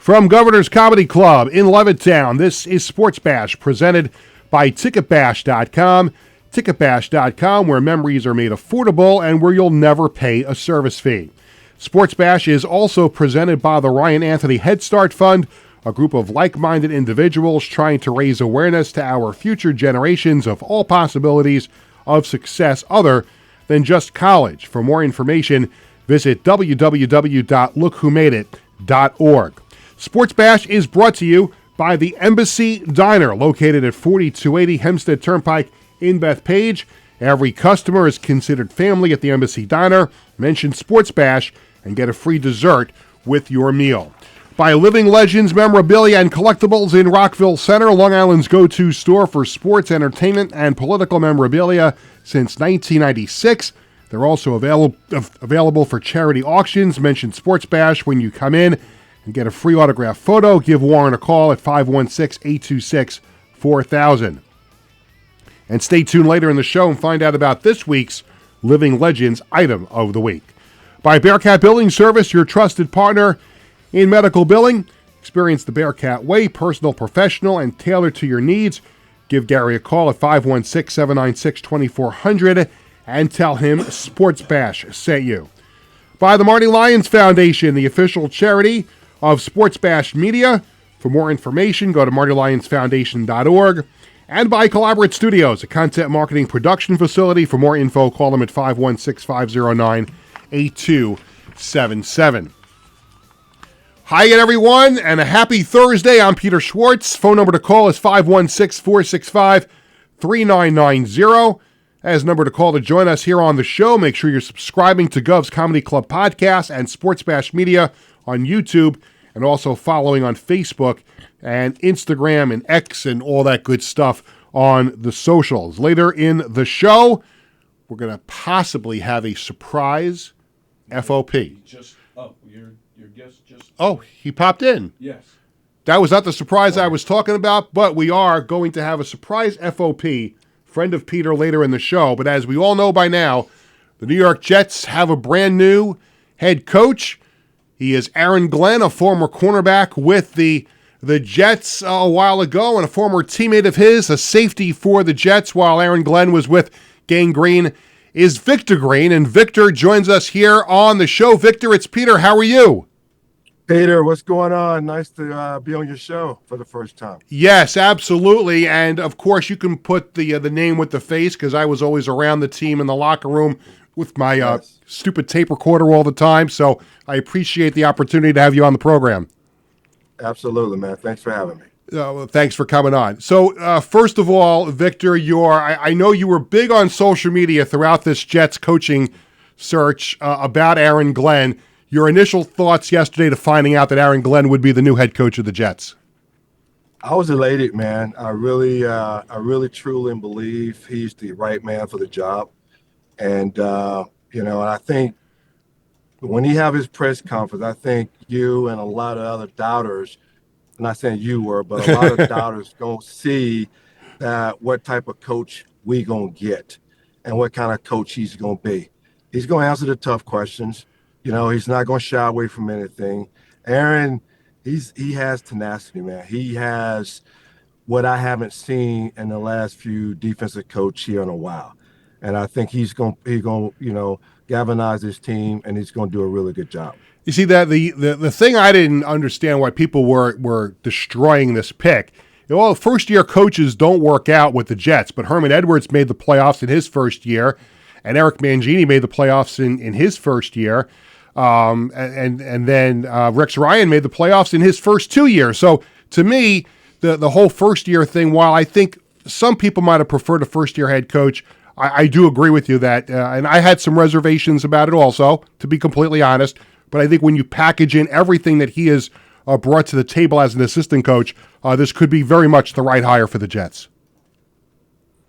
From Governor's Comedy Club in Levittown, this is Sports Bash, presented by TicketBash.com. TicketBash.com, where memories are made affordable and where you'll never pay a service fee. Sports Bash is also presented by the Ryan Anthony Head Start Fund, a group of like-minded individuals trying to raise awareness to our future generations of all possibilities of success other than just college. For more information, visit www.lookwhomadeit.org. Sports Bash is brought to you by the Embassy Diner, located at 4280 Hempstead Turnpike in Bethpage. Every customer is considered family at the Embassy Diner. Mention Sports Bash and get a free dessert with your meal. By Living Legends Memorabilia and Collectibles in Rockville Center, Long Island's go-to store for sports, entertainment, and political memorabilia since 1996. They're also available for charity auctions. Mention Sports Bash when you come in and get a free autographed photo. Give Warren a call at 516-826-4000. And stay tuned later in the show and find out about this week's Living Legends item of the week. By Bearcat Billing Service, your trusted partner in medical billing. Experience the Bearcat way, personal, professional, and tailored to your needs. Give Gary a call at 516-796-2400 and tell him Sports Bash sent you. By the Marty Lyons Foundation, the official charity of Sports Bash Media. For more information, go to martylyonsfoundation.org. And by Collaborate Studios, a content marketing production facility. For more info, call them at 516-509-8277. Hi again, everyone, and a happy Thursday. I'm Peter Schwartz. Phone number to call is 516-465-3990. As number to call to join us here on the show. Make sure you're subscribing to Govs Comedy Club Podcast and Sports Bash Media on YouTube, and also following on Facebook and Instagram and X and all that good stuff on the socials. Later in the show, we're going to possibly have a surprise FOP. Your guest just... Oh, he popped in. Yes. That was not the surprise I was talking about, but we are going to have a surprise FOP, friend of Peter, later in the show. But as we all know by now, the New York Jets have a brand new head coach. He is Aaron Glenn, a former cornerback with the Jets a while ago, and a former teammate of his, a safety for the Jets while Aaron Glenn was with Gang Green, is Victor Green. And Victor joins us here on the show. Victor, it's Peter. How are you? Peter, what's going on? Nice to be on your show for the first time. Yes, absolutely. And, of course, you can put the name with the face, because I was always around the team in the locker room with my stupid tape recorder all the time. So I appreciate the opportunity to have you on the program. Absolutely, man. Thanks for having me. Well, thanks for coming on. So, first of all, Victor, I know you were big on social media throughout this Jets coaching search about Aaron Glenn. Your initial thoughts yesterday to finding out that Aaron Glenn would be the new head coach of the Jets? I was elated, man. I really truly believe he's the right man for the job. And, and I think when he have his press conference, I think you and a lot of other doubters, I'm not saying you were, but a lot of doubters going to see what type of coach we going to get and what kind of coach he's going to be. He's going to answer the tough questions. He's not going to shy away from anything. Aaron, he has tenacity, man. He has what I haven't seen in the last few defensive coach here in a while. And I think he's going to galvanize his team, and he's going to do a really good job. You see, that the thing I didn't understand why people were destroying this pick. First-year coaches don't work out with the Jets, but Herman Edwards made the playoffs in his first year, and Eric Mangini made the playoffs in his first year, and then Rex Ryan made the playoffs in his first 2 years. So to me, the whole first-year thing, while I think some people might have preferred a first-year head coach, I do agree with you that, and I had some reservations about it also, to be completely honest, but I think when you package in everything that he has brought to the table as an assistant coach, this could be very much the right hire for the Jets.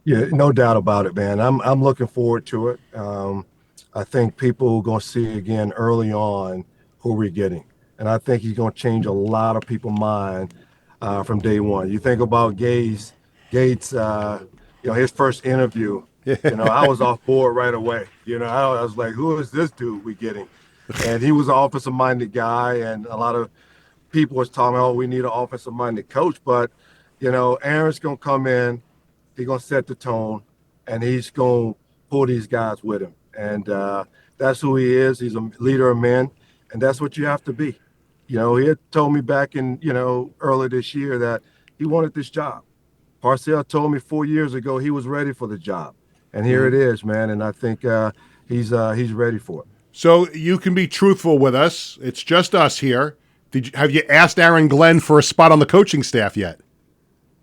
Yeah, no doubt about it, man. I'm looking forward to it. I think people are going to see again early on who we're getting. And I think he's going to change a lot of people's mind from day one. You think about Gates, his first interview, I was off board right away. I was like, who is this dude we getting? And he was an offensive-minded guy, and a lot of people was talking, oh, we need an offensive-minded coach, but Aaron's gonna come in, he's gonna set the tone, and he's gonna pull these guys with him, and that's who he is. He's a leader of men, and that's what you have to be. He had told me back in early this year that he wanted this job. Parcells told me 4 years ago he was ready for the job, and here it is, man. And I think he's ready for it. So you can be truthful with us. It's just us here. Have you asked Aaron Glenn for a spot on the coaching staff yet?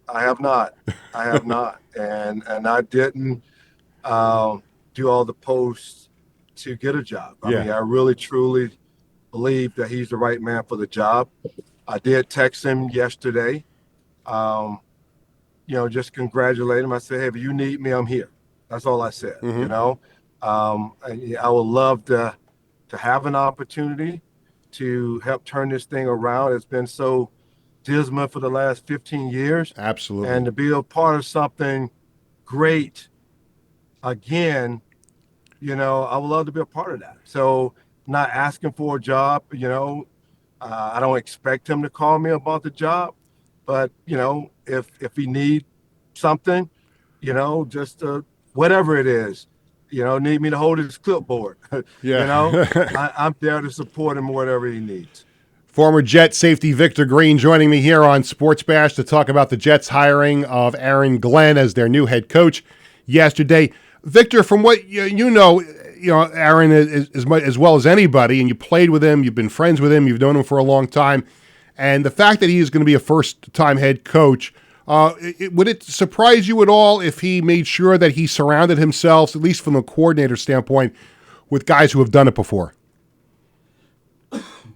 I have not. I have not, and I didn't do all the posts to get a job. I mean, I really truly believe that he's the right man for the job. I did text him yesterday. Just congratulate him. I said, hey, if you need me, I'm here. That's all I said. I would love to have an opportunity to help turn this thing around. It's been so dismal for the last 15 years. Absolutely. And to be a part of something great again, I would love to be a part of that. So not asking for a job, I don't expect him to call me about the job, but if he needs something, just whatever it is, need me to hold his clipboard. I'm there to support him whatever he needs. Former Jet safety Victor Green joining me here on Sports Bash to talk about the Jets' hiring of Aaron Glenn as their new head coach yesterday. Victor, from what you know Aaron as well as anybody, and you played with him, you've been friends with him, you've known him for a long time, and the fact that he is going to be a first-time head coach, would it surprise you at all if he made sure that he surrounded himself, at least from a coordinator standpoint, with guys who have done it before?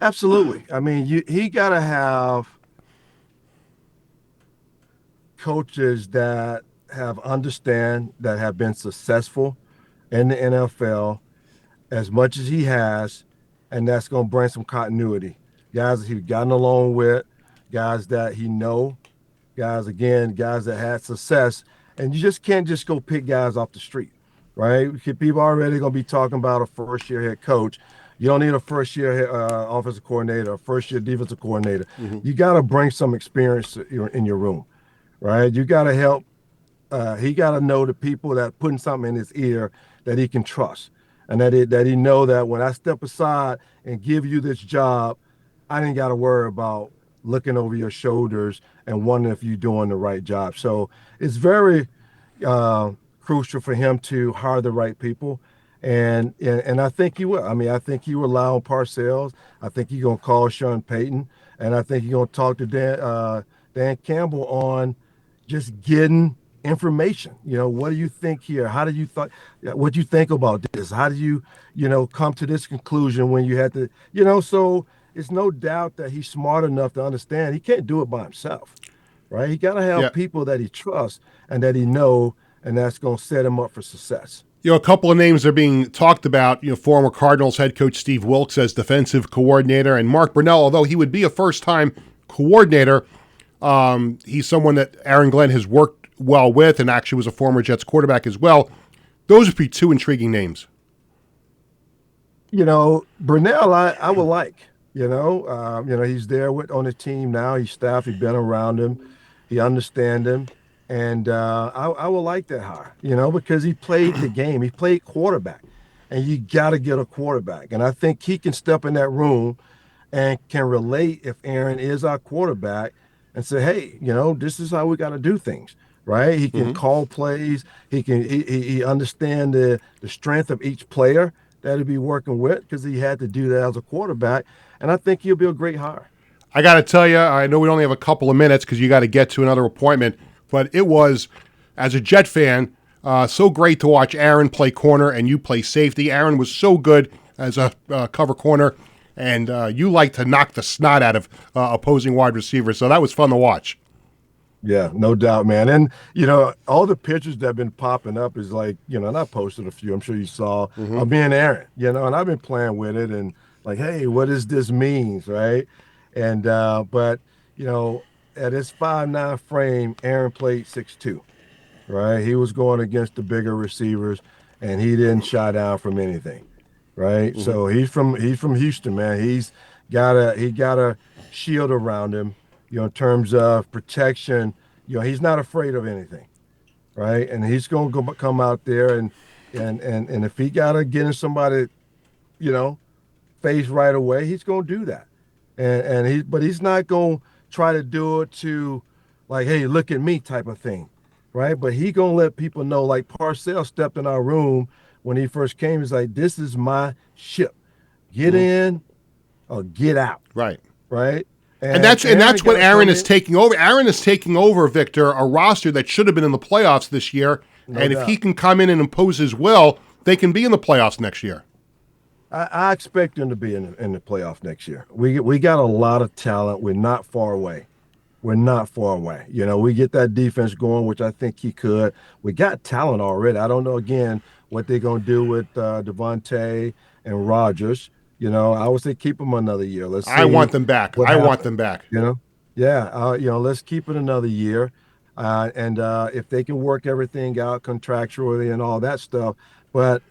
Absolutely. I mean, he got to have coaches that have been successful in the NFL as much as he has, and that's going to bring some continuity. Guys that he's gotten along with, guys that he know, guys that had success, and you just can't just go pick guys off the street, right? People already going to be talking about a first-year head coach. You don't need a first-year offensive coordinator, a first-year defensive coordinator. You got to bring some experience in your room, right? You got to help. He got to know the people that putting something in his ear that he can trust, and that he know that when I step aside and give you this job, I didn't got to worry about looking over your shoulders and wondering if you're doing the right job. So it's very crucial for him to hire the right people. And I think he will. I mean, I think he will rely on Parcells. I think he's going to call Sean Payton. And I think he's going to talk to Dan Campbell on just getting information. What do you think here? How do you what do you think about this? How do you, come to this conclusion when you had to, so it's no doubt that he's smart enough to understand he can't do it by himself, right? He got to have people that he trusts and that he know, and that's going to set him up for success. A couple of names are being talked about, former Cardinals head coach Steve Wilks as defensive coordinator, and Mark Brunell, although he would be a first-time coordinator, he's someone that Aaron Glenn has worked well with and actually was a former Jets quarterback as well. Those would be two intriguing names. Brunell, I would like, he's there on the team now. He's staff. He's been around him. He understands him. And I would like that hire, because he played the game. He played quarterback, and you got to get a quarterback. And I think he can step in that room and can relate if Aaron is our quarterback and say, hey, this is how we got to do things, right? He can call plays. He understand the strength of each player that he'll be working with, because he had to do that as a quarterback. And I think he'll be a great hire. I got to tell you, I know we only have a couple of minutes because you got to get to another appointment. But it was, as a Jet fan, so great to watch Aaron play corner and you play safety. Aaron was so good as a cover corner, and you like to knock the snot out of opposing wide receivers. So that was fun to watch. Yeah, no doubt, man. And, all the pictures that have been popping up is like, and I posted a few, I'm sure you saw, of me and Aaron, and I've been playing with it and like, hey, what does this mean, right? And, but, at his 5'9" frame, Aaron played 6'2", right? He was going against the bigger receivers, and he didn't shy down from anything, right? So he's from Houston, man. He got a shield around him, in terms of protection. He's not afraid of anything, right? And he's going to come out there and if he got to get in somebody, face right away, he's going to do that. But he's not going to try to do it to like, hey, look at me type of thing, right? But he going to let people know, like Parcells stepped in our room when he first came. He's like, this is my ship. Get in or get out. Right. Right. And that's what Aaron is taking over. Aaron is taking over, Victor, a roster that should have been in the playoffs this year. No doubt. If he can come in and impose his will, they can be in the playoffs next year. I expect them to be in the playoff next year. We got a lot of talent. We're not far away. We get that defense going, which I think he could. We got talent already. I don't know, again, what they're going to do with Devontae and Rodgers. I would say keep them another year. Let's see. I want them back. Want them back. Let's keep it another year. And if they can work everything out contractually and all that stuff. But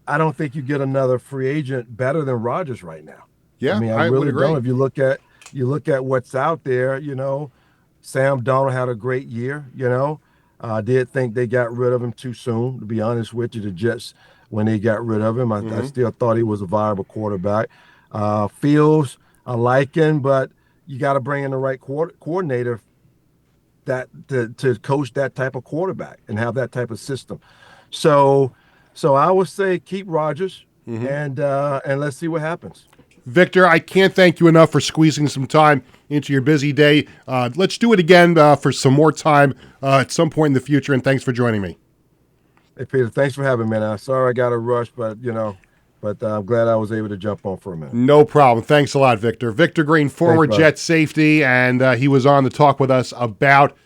I don't think you get another free agent better than Rodgers right now. Yeah, I really don't. If you look at what's out there, Sam Darnold had a great year, I did think they got rid of him too soon, to be honest with you. The Jets, when they got rid of him, I still thought he was a viable quarterback. Fields, I like him, but you got to bring in the right coordinator to coach that type of quarterback and have that type of system. So I would say keep Rodgers and let's see what happens. Victor, I can't thank you enough for squeezing some time into your busy day. Let's do it again for some more time at some point in the future, and thanks for joining me. Hey, Peter, thanks for having me, man. I'm sorry I got to rush, but I'm glad I was able to jump on for a minute. No problem. Thanks a lot, Victor. Victor Green, former Jets safety, and he was on to talk with us about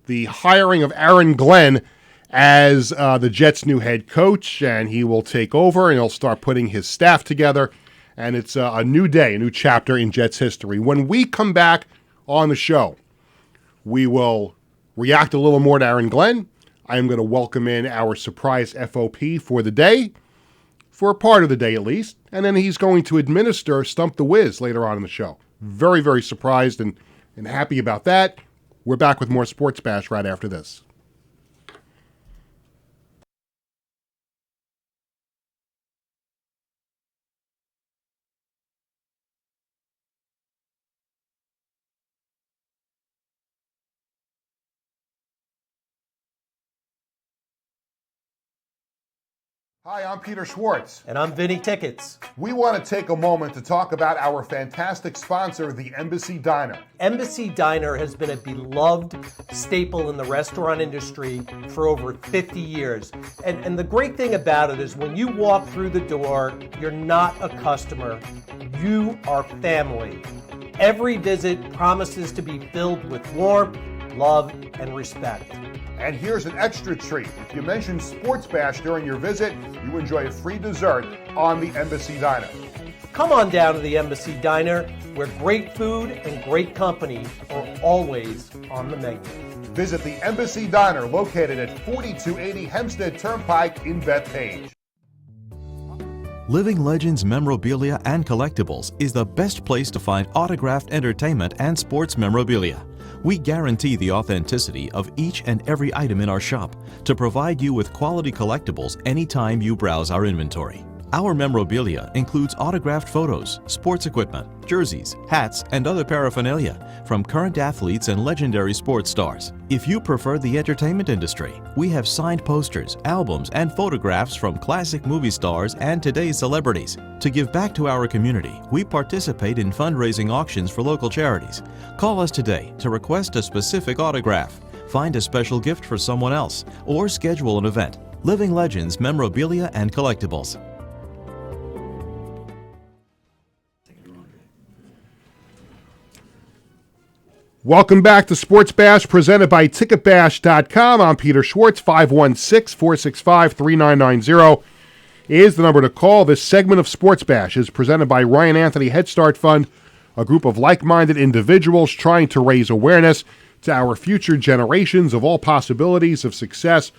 the hiring of Aaron Glenn as the Jets' new head coach, and he will take over, and he'll start putting his staff together. And it's a new day, a new chapter in Jets history. When we come back on the show, we will react a little more to Aaron Glenn. I am going to welcome in our surprise FOP for the day, for a part of the day at least. And then he's going to administer Stump the Wiz later on in the show. Very, very surprised and happy about that. We're back with more Sports Bash right after this. Hi, I'm Peter Schwartz. And I'm Vinny Tickets. We want to take a moment to talk about our fantastic sponsor, the Embassy Diner. Embassy Diner has been a beloved staple in the restaurant industry for over 50 years. And the great thing about it is when you walk through the door, you're not a customer, you are family. Every visit promises to be filled with warmth, love, and respect. And here's an extra treat. If you mention Sports Bash during your visit, you enjoy a free dessert on the Embassy Diner. Come on down to the Embassy Diner, where great food and great company are always on the menu. Visit the Embassy Diner, located at 4280 Hempstead Turnpike in Bethpage. Living Legends Memorabilia and Collectibles is the best place to find autographed entertainment and sports memorabilia. We guarantee the authenticity of each and every item in our shop to provide you with quality collectibles anytime you browse our inventory. Our memorabilia includes autographed photos, sports equipment, jerseys, hats, and other paraphernalia from current athletes and legendary sports stars. If you prefer the entertainment industry, we have signed posters, albums, and photographs from classic movie stars and today's celebrities. To give back to our community, we participate in fundraising auctions for local charities. Call us today to request a specific autograph, find a special gift for someone else, or schedule an event. Living Legends Memorabilia and Collectibles. Welcome back to Sports Bash, presented by TicketBash.com. I'm Peter Schwartz. 516-465-3990 is the number to call. This segment of Sports Bash is presented by Ryan Anthony Head Start Fund, a group of like-minded individuals trying to raise awareness to our future generations of all possibilities of success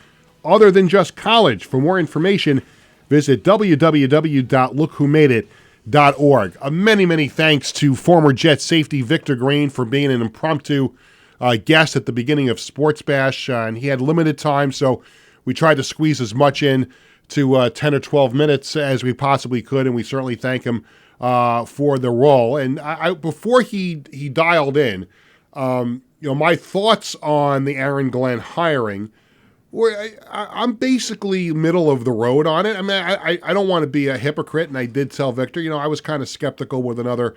other than just college. For more information, visit www.lookwhomadeit.com. Many, many thanks to former Jet safety Victor Green for being an impromptu guest at the beginning of Sports Bash. And he had limited time, so we tried to squeeze as much in to 10 or 12 minutes as we possibly could, and we certainly thank him for the role. And before he dialed in, my thoughts on the Aaron Glenn hiring, I'm basically middle of the road on it. I mean, I don't want to be a hypocrite, and I did tell Victor, I was kind of skeptical with another,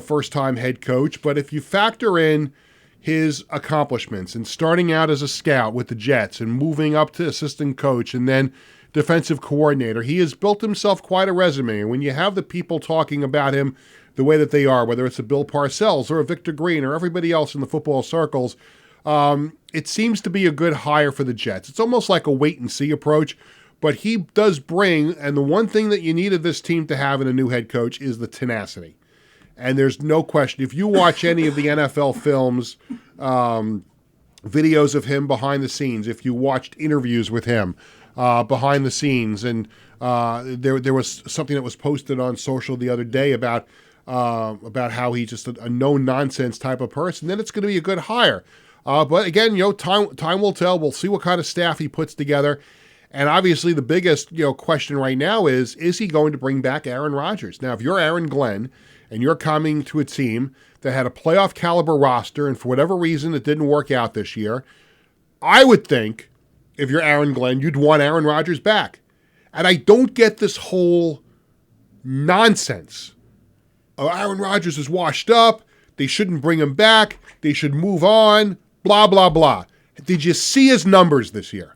first-time head coach. But if you factor in his accomplishments and starting out as a scout with the Jets and moving up to assistant coach and then defensive coordinator, he has built himself quite a resume. And when you have the people talking about him the way that they are, whether it's a Bill Parcells or a Victor Green or everybody else in the football circles, it seems to be a good hire for the Jets. It's almost like a wait-and-see approach, but he does bring, and the one thing that you needed this team to have in a new head coach is the tenacity. And there's no question, if you watch any of the NFL films, videos of him behind the scenes, if you watched interviews with him behind the scenes, and there was something that was posted on social the other day about how he's just a no-nonsense type of person, then it's going to be a good hire. But again, time will tell. We'll see what kind of staff he puts together. And obviously the biggest, question right now is he going to bring back Aaron Rodgers? Now, if you're Aaron Glenn and you're coming to a team that had a playoff caliber roster and for whatever reason it didn't work out this year, I would think if you're Aaron Glenn, you'd want Aaron Rodgers back. And I don't get this whole nonsense. Oh, Aaron Rodgers is washed up. They shouldn't bring him back. They should move on. Blah, blah, blah. Did you see his numbers this year?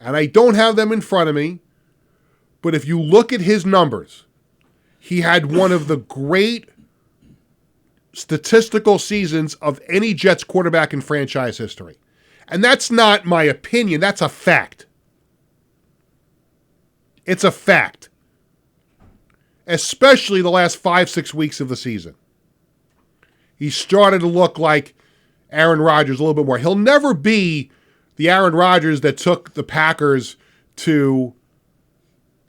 And I don't have them in front of me, but if you look at his numbers, he had one of the great statistical seasons of any Jets quarterback in franchise history. And that's not my opinion. That's a fact. It's a fact. Especially the last 5-6 weeks of the season. He started to look like Aaron Rodgers a little bit more. He'll never be the Aaron Rodgers that took the Packers to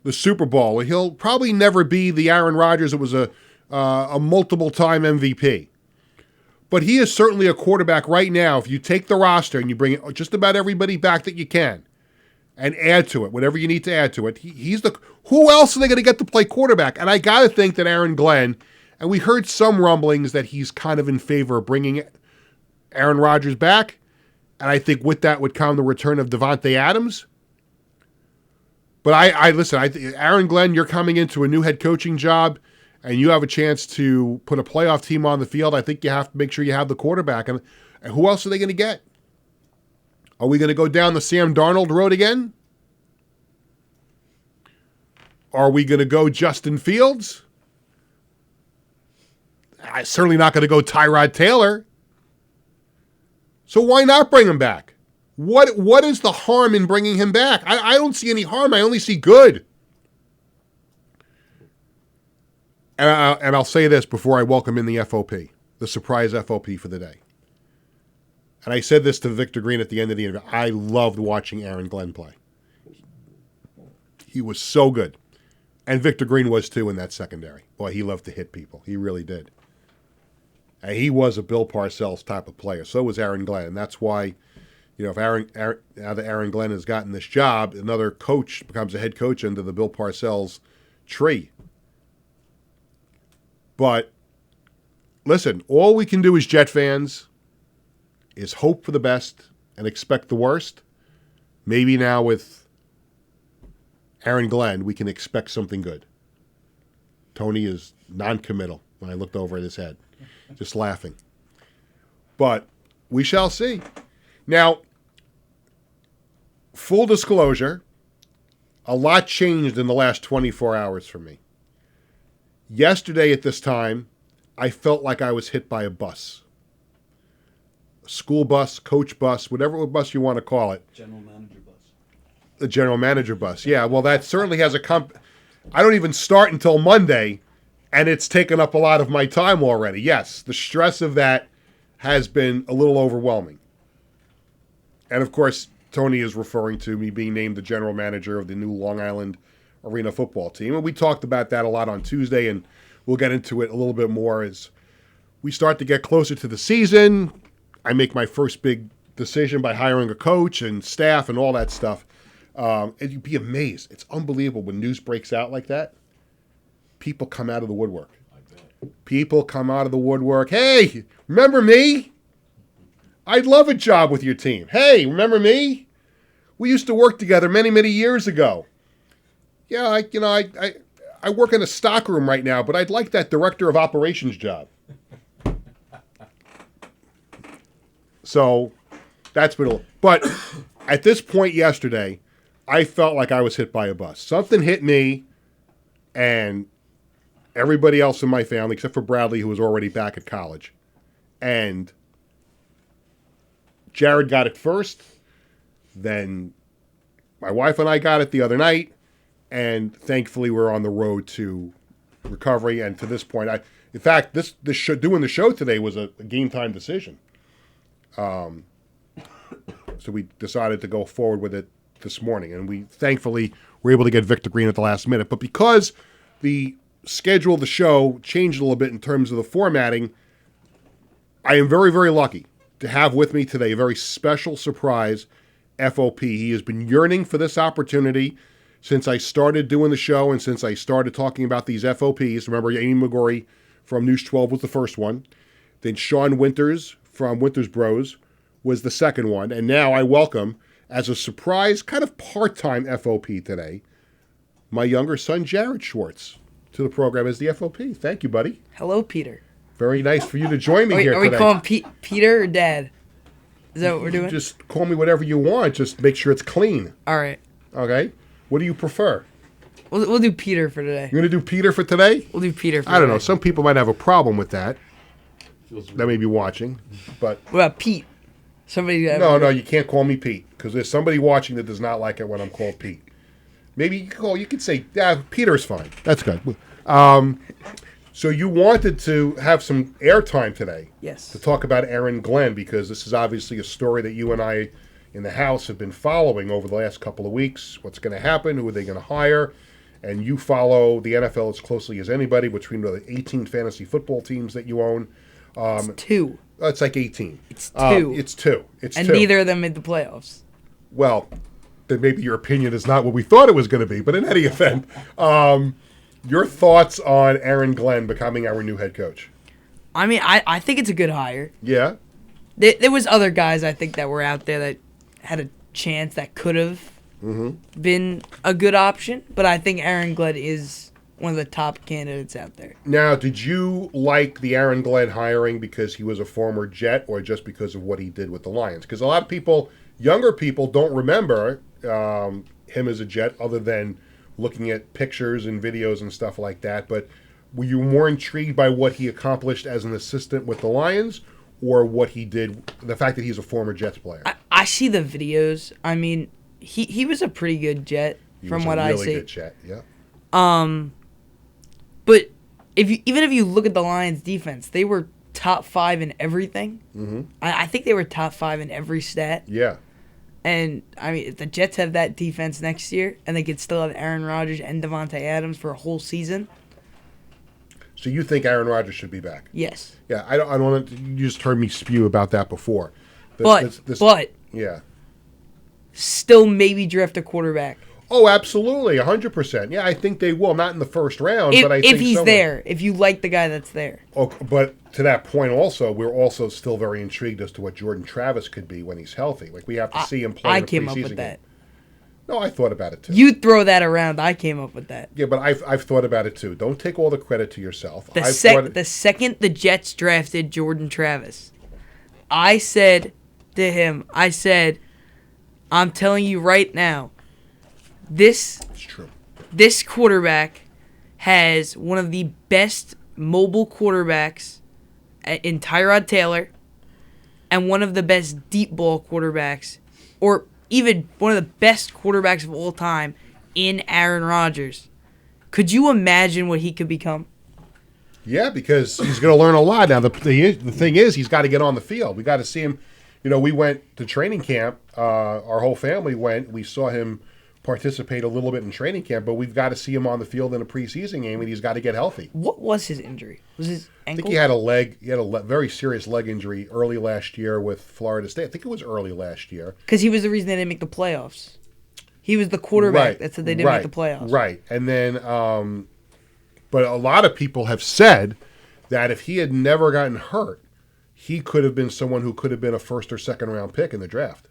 the Super Bowl. He'll probably never be the Aaron Rodgers that was a multiple-time MVP. But he is certainly a quarterback right now. If you take the roster and you bring just about everybody back that you can and add to it, whatever you need to add to it, he's the... Who else are they going to get to play quarterback? And I got to think that Aaron Glenn, and we heard some rumblings that he's kind of in favor of bringing Aaron Rodgers back. And I think with that would come the return of Devontae Adams. But Aaron Glenn, you're coming into a new head coaching job, and you have a chance to put a playoff team on the field. I think you have to make sure you have the quarterback. And who else are they going to get? Are we going to go down the Sam Darnold road again? Are we going to go Justin Fields? I'm certainly not going to go Tyrod Taylor. So why not bring him back? What is the harm in bringing him back? I don't see any harm. I only see good. And I'll say this before I welcome in the FOP, the surprise FOP for the day. And I said this to Victor Green at the end of the interview. I loved watching Aaron Glenn play. He was so good. And Victor Green was too in that secondary. Boy, he loved to hit people. He really did. And he was a Bill Parcells type of player. So was Aaron Glenn. And that's why, if now that Aaron Glenn has gotten this job, another coach becomes a head coach under the Bill Parcells tree. But listen, all we can do as Jet fans is hope for the best and expect the worst. Maybe now with Aaron Glenn, we can expect something good. Tony is non-committal when I looked over at his head, just laughing. But we shall see. Now, full disclosure, a lot changed in the last 24 hours for me. Yesterday at this time, I felt like I was hit by a bus. A school bus, coach bus, whatever bus you want to call it. General manager bus. The general manager bus. Yeah, well, that certainly has I don't even start until Monday, and it's taken up a lot of my time already. Yes, the stress of that has been a little overwhelming. And, of course, Tony is referring to me being named the general manager of the new Long Island Arena football team. And we talked about that a lot on Tuesday, and we'll get into it a little bit more as we start to get closer to the season. I make my first big decision by hiring a coach and staff and all that stuff. And you'd be amazed. It's unbelievable when news breaks out like that. People come out of the woodwork. People come out of the woodwork. Hey, remember me? I'd love a job with your team. Hey, remember me? We used to work together many, many years ago. Yeah, I work in a stockroom right now, but I'd like that director of operations job. So that's been but at this point yesterday, I felt like I was hit by a bus. Something hit me and everybody else in my family, except for Bradley, who was already back at college. And Jared got it first. Then my wife and I got it the other night. And thankfully, we're on the road to recovery. And to this point, in fact, doing the show today was a game time decision. So we decided to go forward with it this morning. And we thankfully were able to get Victor Green at the last minute. But because the schedule of the show changed a little bit in terms of the formatting, I am very, very lucky to have with me today a very special surprise FOP. He has been yearning for this opportunity since I started doing the show and since I started talking about these FOPs. Remember, Amy McGorry from News 12 was the first one. Then Sean Winters from Winters Bros was the second one. And now I welcome, as a surprise, kind of part-time FOP today, my younger son, Jared Schwartz, to the program as the FOP. Thank you, buddy. Hello, Peter. Very nice for you to join me here today. Are we calling Peter or Dad? Is that what we're doing? Just call me whatever you want. Just make sure it's clean. All right. Okay? What do you prefer? We'll do Peter for today. You're going to do Peter for today? We'll do Peter for I don't today. know. Some people might have a problem with that. That may be watching. But What about Pete? Somebody. No, you can't call me Pete because there's somebody watching that does not like it when I'm called Pete. Maybe you could say, yeah, Peter's fine. That's good. So you wanted to have some airtime today. Yes. To talk about Aaron Glenn, because this is obviously a story that you and I in the house have been following over the last couple of weeks. What's going to happen? Who are they going to hire? And you follow the NFL as closely as anybody between the 18 fantasy football teams that you own. It's two. It's like 18. It's two. It's two. And two. neither of them made the playoffs. Well, then maybe your opinion is not what we thought it was going to be. But in any event, your thoughts on Aaron Glenn becoming our new head coach? I mean, I think it's a good hire. Yeah. There was other guys I think that were out there that had a chance that could have been a good option, but I think Aaron Glenn is one of the top candidates out there. Now, did you like the Aaron Glenn hiring because he was a former Jet or just because of what he did with the Lions? Because a lot of people, younger people, don't remember him as a Jet other than looking at pictures and videos and stuff like that. But were you more intrigued by what he accomplished as an assistant with the Lions or what he did, the fact that he's a former Jets player? I see the videos. I mean, he was a pretty good Jet from what I see. Really good Jet, yeah. But even if you look at the Lions' defense, they were top 5 in everything. Mm-hmm. I think they were top 5 in every stat. Yeah. And, I mean, if the Jets have that defense next year and they could still have Aaron Rodgers and Devontae Adams for a whole season. So you think Aaron Rodgers should be back? Yes. Yeah, I don't want to, you just heard me spew about that before. But yeah. Still maybe draft a quarterback. Oh, absolutely, 100%. Yeah, I think they will. Not in the first round, but I think if he's there, if you like the guy that's there. Oh, but to that point also, we're also still very intrigued as to what Jordan Travis could be when he's healthy. Like, we have to see him play in a preseason game. I came up with that. No, I thought about it too. You throw that around, I came up with that. Yeah, but I've thought about it too. Don't take all the credit to yourself. The second the Jets drafted Jordan Travis, I said to him, I'm telling you right now, it's true. This quarterback has one of the best mobile quarterbacks in Tyrod Taylor and one of the best deep ball quarterbacks, or even one of the best quarterbacks of all time in Aaron Rodgers. Could you imagine what he could become? Yeah, because he's going to learn a lot. Now, the thing is, he's got to get on the field. We got to see him. You know, we went to training camp. Our whole family went. We saw him participate a little bit in training camp, but we've got to see him on the field in a preseason game, and he's got to get healthy. What was his injury? Was his I ankle? think he had a very serious leg injury early last year with Florida State. I think it was early last year. Because he was the reason they didn't make the playoffs. He was the quarterback that said they didn't make the playoffs. Right. And then, but a lot of people have said that if he had never gotten hurt, he could have been someone who could have been a first or second round pick in the draft.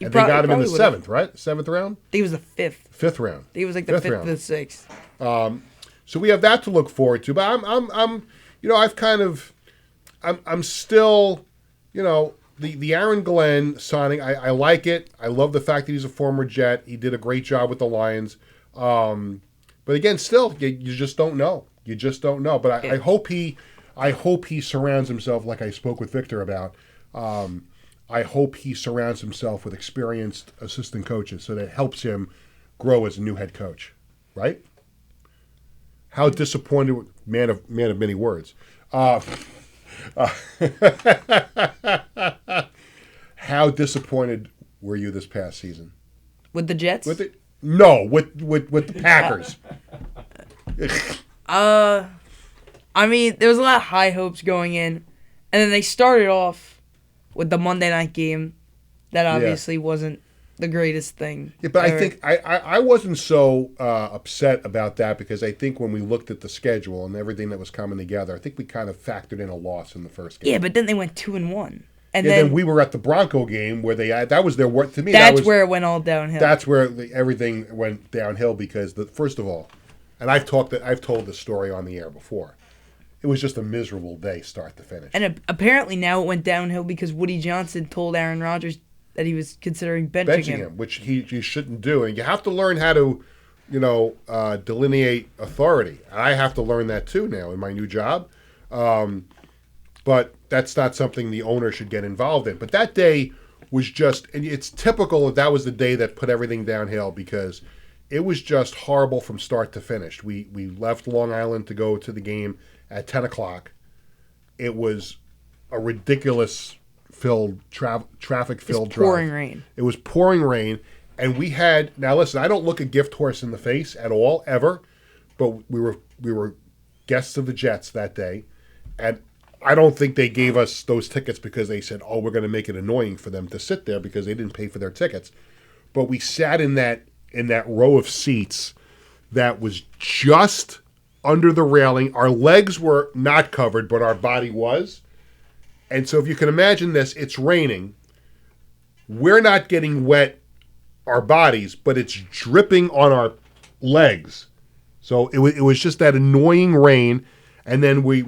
And they got him in the seventh, right? Seventh round? I think it was the fifth. Fifth round. I think it was like the fifth or the sixth. So we have that to look forward to. But I'm still, the Aaron Glenn signing. I like it. I love the fact that he's a former Jet. He did a great job with the Lions. But again, still, you just don't know. You just don't know. But I hope he surrounds himself, like I spoke with Victor about. I hope he surrounds himself with experienced assistant coaches so that helps him grow as a new head coach, right? How disappointed, man of many words. How disappointed were you this past season? With the Jets? With the Packers. I mean, there was a lot of high hopes going in, and then they started off with the Monday night game. That obviously wasn't the greatest thing. Yeah, but ever. I think I wasn't so upset about that because I think when we looked at the schedule and everything that was coming together, I think we kind of factored in a loss in the first game. Yeah, but then they went 2-1. And then we were at the Bronco game where that was their work. To me, that's where it went all downhill. That's where everything went downhill because, first of all, and I've told this story on the air before, it was just a miserable day start to finish. And apparently now it went downhill because Woody Johnson told Aaron Rodgers that he was considering benching him. Which he shouldn't do. And you have to learn how to, delineate authority. I have to learn that too now in my new job. But that's not something the owner should get involved in. But that day was just, and it's typical that was the day that put everything downhill because it was just horrible from start to finish. We left Long Island to go to the game at 10 o'clock. It was a ridiculous traffic-filled drive. Pouring rain. It was pouring rain. And we had, now listen, I don't look a gift horse in the face at all, ever. But we were guests of the Jets that day. And I don't think they gave us those tickets because they said, we're going to make it annoying for them to sit there because they didn't pay for their tickets. But we sat in that row of seats that was just under the railing. Our legs were not covered, but our body was. And so if you can imagine this, it's raining. We're not getting wet, our bodies, but it's dripping on our legs. So it was just that annoying rain. And then we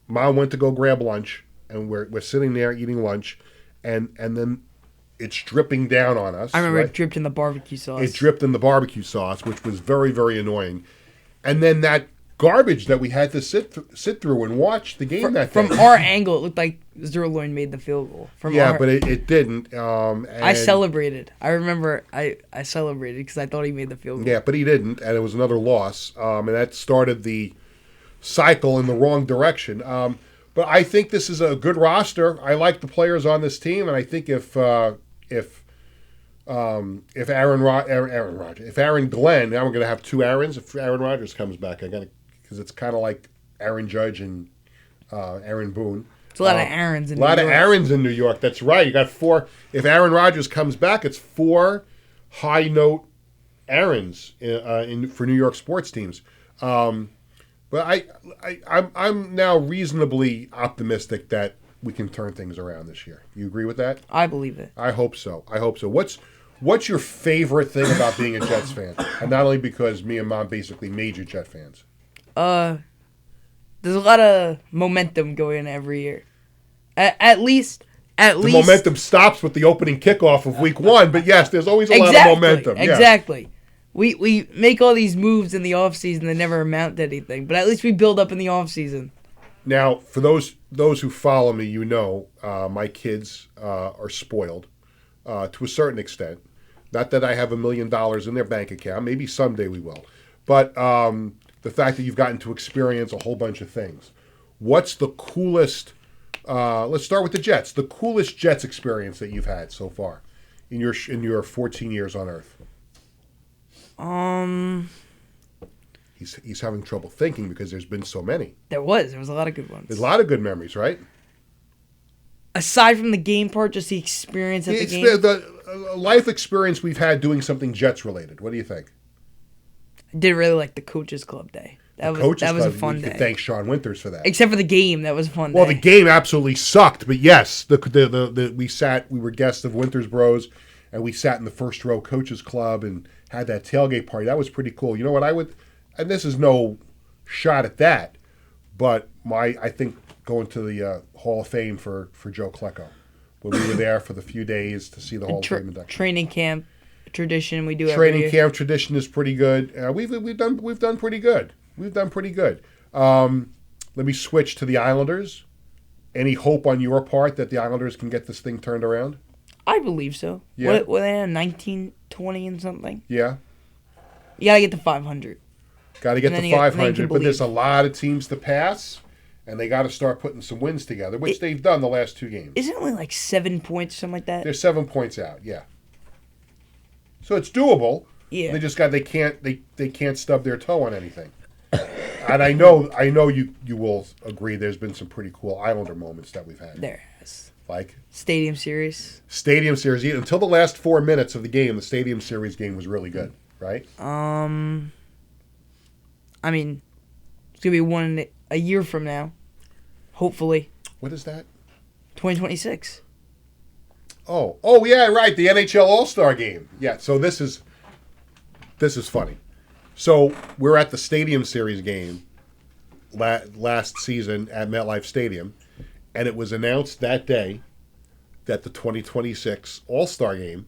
Mom went to go grab lunch, and we're sitting there eating lunch, and then it's dripping down on us. I remember it dripped in the barbecue sauce. It dripped in the barbecue sauce, which was very, very annoying. And then that garbage that we had to sit through and watch the game that day. From our angle, it looked like Zerloin made the field goal. But it didn't. I celebrated. I remember I celebrated because I thought he made the field goal. Yeah, but he didn't, and it was another loss. And that started the cycle in the wrong direction. But I think this is a good roster. I like the players on this team, and I think if Aaron Glenn, now we're going to have two Aarons. If Aaron Rodgers comes back, because it's kind of like Aaron Judge and Aaron Boone. It's a lot of Aarons in New York. A lot of Aarons in New York. That's right. You got four. If Aaron Rodgers comes back, it's four high note Aarons for New York sports teams. But I'm now reasonably optimistic that we can turn things around this year. You agree with that? I believe it. I hope so. What's your favorite thing about being a Jets fan? And not only because me and Mom basically major Jet fans. There's a lot of momentum going in every year. At least The momentum stops with the opening kickoff of week one, but yes, there's always a lot of momentum. Yeah. Exactly. We make all these moves in the offseason that never amount to anything, but at least we build up in the offseason. Now, for those who follow me, my kids are spoiled to a certain extent. Not that I have $1 million in their bank account. Maybe someday we will. But the fact that you've gotten to experience a whole bunch of things. What's the coolest, let's start with the Jets, the coolest Jets experience that you've had so far in your 14 years on Earth? He's having trouble thinking because there's been so many. There was a lot of good ones. There's a lot of good memories, right? Aside from the game part, just the experience at the game. The life experience we've had doing something Jets related. What do you think? I did really like the Coaches Club day. That was a fun we day. could thank Sean Winters for that. Except for the game, that was a fun day. Well, the game absolutely sucked, but yes, we were guests of Winters Bros, and we sat in the first row Coaches Club and had that tailgate party. That was pretty cool. You know what I would, and this is no shot at that, but I think going to the Hall of Fame for Joe Klecko, when we were there for the few days to see the Hall of Fame induction. Training camp tradition we do every Training year. camp tradition is pretty good. We've done pretty good. We've done pretty good. Let me switch to the Islanders. Any hope on your part that the Islanders can get this thing turned around? I believe so. Yeah. What they had 19, 20 and something? Yeah. You gotta get to 500. Got to get And to then you 500, can but there's a believe. lot of teams to pass, and they got to start putting some wins together, which they've done the last 2 games. Isn't it only like 7 points, something like that? They're 7 points out, yeah. So it's doable. Yeah. They can't stub their toe on anything. And I know you will agree there's been some pretty cool Islander moments that we've had. There it is. Like Stadium Series. Stadium Series. Until the last 4 minutes of the game, the Stadium Series game was really good, right? I mean, it's gonna be one a year from now. Hopefully. What is that? 2026. Oh yeah, right. The NHL All-Star Game. Yeah. So this is funny. So we're at the Stadium Series game last season at MetLife Stadium, and it was announced that day that the 2026 All-Star Game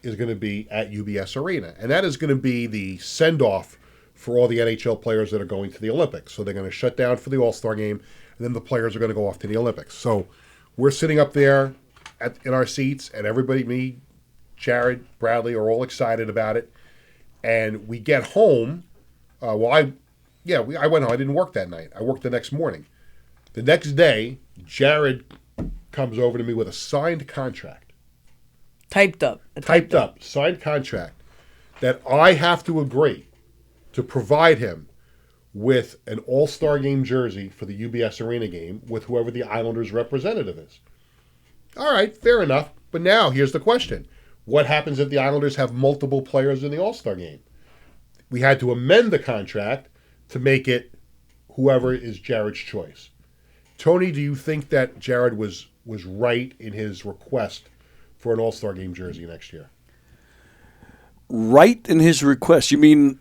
is going to be at UBS Arena, and that is going to be the send-off for all the NHL players that are going to the Olympics. So they're going to shut down for the All-Star Game, and then the players are going to go off to the Olympics. So we're sitting up there in our seats, and everybody, me, Jared, Bradley, are all excited about it. And we get home. I went home. I didn't work that night. I worked the next morning. The next day, Jared comes over to me with a signed contract. Typed up. Signed contract that I have to agree to provide him with an All-Star Game jersey for the UBS Arena game with whoever the Islanders representative is. All right, fair enough. But now here's the question. What happens if the Islanders have multiple players in the All-Star Game? We had to amend the contract to make it whoever is Jared's choice. Tony, do you think that Jared was right in his request for an All-Star Game jersey next year? Right in his request? You mean...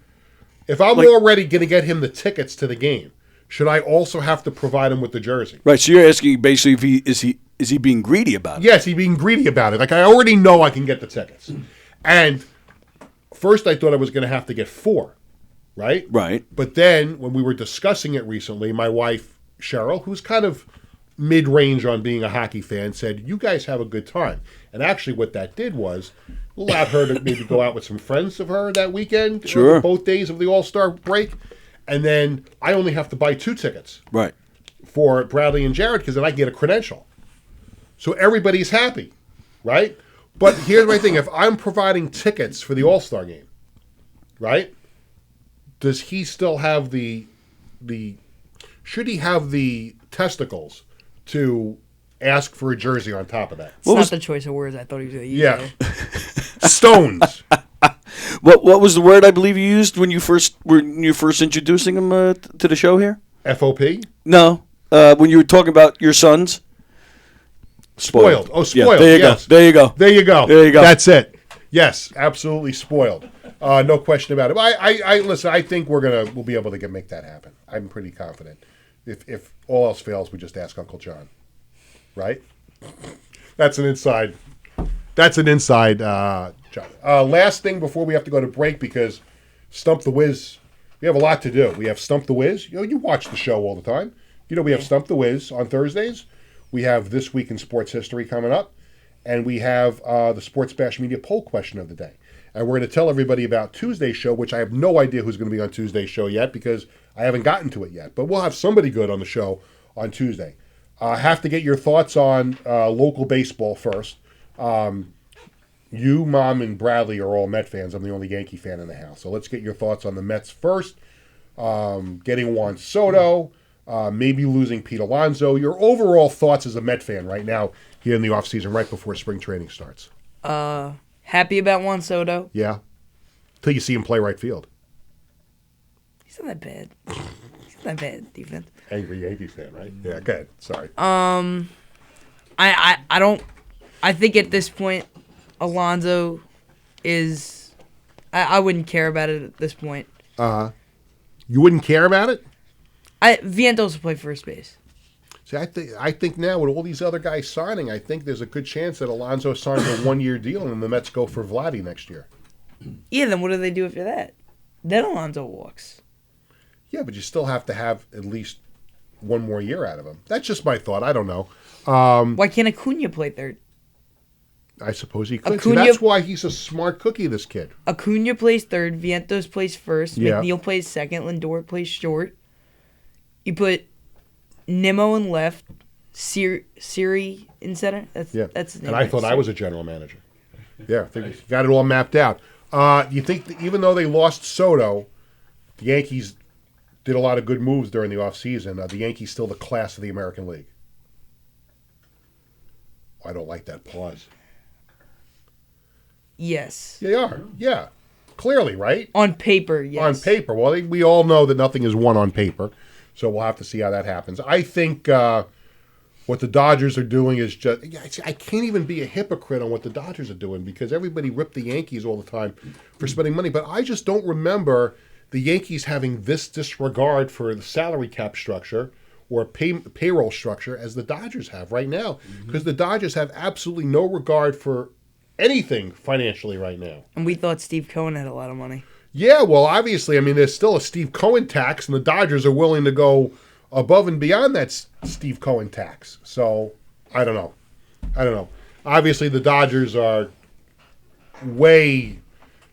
If I'm already going to get him the tickets to the game, should I also have to provide him with the jersey? Right, so you're asking basically if is he being greedy about it? Yes, he's being greedy about it. Like, I already know I can get the tickets. And first I thought I was going to have to get 4, right? Right. But then when we were discussing it recently, my wife, Cheryl, who's kind of mid-range on being a hockey fan, said, you guys have a good time. And actually what that did was allowed her to maybe go out with some friends of her that weekend. Sure. Both days of the All-Star break. And then I only have to buy 2 tickets Right. for Bradley and Jared because then I get a credential. So everybody's happy, right? But here's my thing. If I'm providing tickets for the All-Star Game, right, does he still have should he have the testicles to ask for a jersey on top of that? It's not the choice of words I thought he was going to use. Yeah. there. Stones. What was the word I believe you used when you first introducing him to the show here? FOP? No, when you were talking about your sons. Spoiled. Oh, spoiled. Yeah, there you yes. go. There you go. There you go. There you go. That's it. Yes, absolutely spoiled. No question about it. I listen. I think we'll be able to make that happen. I'm pretty confident. If all else fails, we just ask Uncle John, right? That's an inside. John. Last thing before we have to go to break because Stump the Wiz. We have a lot to do. We have Stump the Wiz. You watch the show all the time. We have Stump the Wiz on Thursdays. We have This Week in Sports History coming up. And we have the Sports Bash Media poll question of the day. And we're going to tell everybody about Tuesday's show, which I have no idea who's going to be on Tuesday's show yet because I haven't gotten to it yet. But we'll have somebody good on the show on Tuesday. I have to get your thoughts on local baseball first. You, Mom, and Bradley are all Met fans. I'm the only Yankee fan in the house. So let's get your thoughts on the Mets first. Getting Juan Soto, maybe losing Pete Alonso. Your overall thoughts as a Met fan right now here in the offseason, right before spring training starts. Happy about Juan Soto. Yeah? Till you see him play right field. He's not that bad. He's not that bad, defense. Angry Yankees fan, right? Yeah, go ahead. Sorry. I don't. I think at this point, Alonso is. I wouldn't care about it at this point. You wouldn't care about it? Vientos will play first base. See, I think now with all these other guys signing, I think there's a good chance that Alonso signs a 1-year deal and the Mets go for Vladdy next year. Yeah, then what do they do after that? Then Alonso walks. Yeah, but you still have to have at least 1 more year out of him. That's just my thought. I don't know. Why can't Acuna play third? I suppose he could. See, Acuna- that's why he's a smart cookie, this kid. Acuna plays third. Vientos plays first. Yeah. McNeil plays second. Lindor plays short. You put Nimmo in left. Siri in center. That's his name. And I thought I was a general manager. Yeah, I think you got it all mapped out. You think that even though they lost Soto, the Yankees did a lot of good moves during the offseason. The Yankees still the class of the American League. I don't like that pause. Yes. They are. Yeah. Clearly, right? On paper, yes. On paper. Well, we all know that nothing is won on paper, so we'll have to see how that happens. I think what the Dodgers are doing is just... I can't even be a hypocrite on what the Dodgers are doing because everybody ripped the Yankees all the time for spending money, but I just don't remember the Yankees having this disregard for the salary cap structure or payroll structure as the Dodgers have right now, because the Dodgers have absolutely no regard for anything financially right now. And we thought Steve Cohen had a lot of money. Yeah, well, obviously, I mean, there's still a Steve Cohen tax, and the Dodgers are willing to go above and beyond that Steve Cohen tax. So, I don't know. Obviously, the Dodgers are way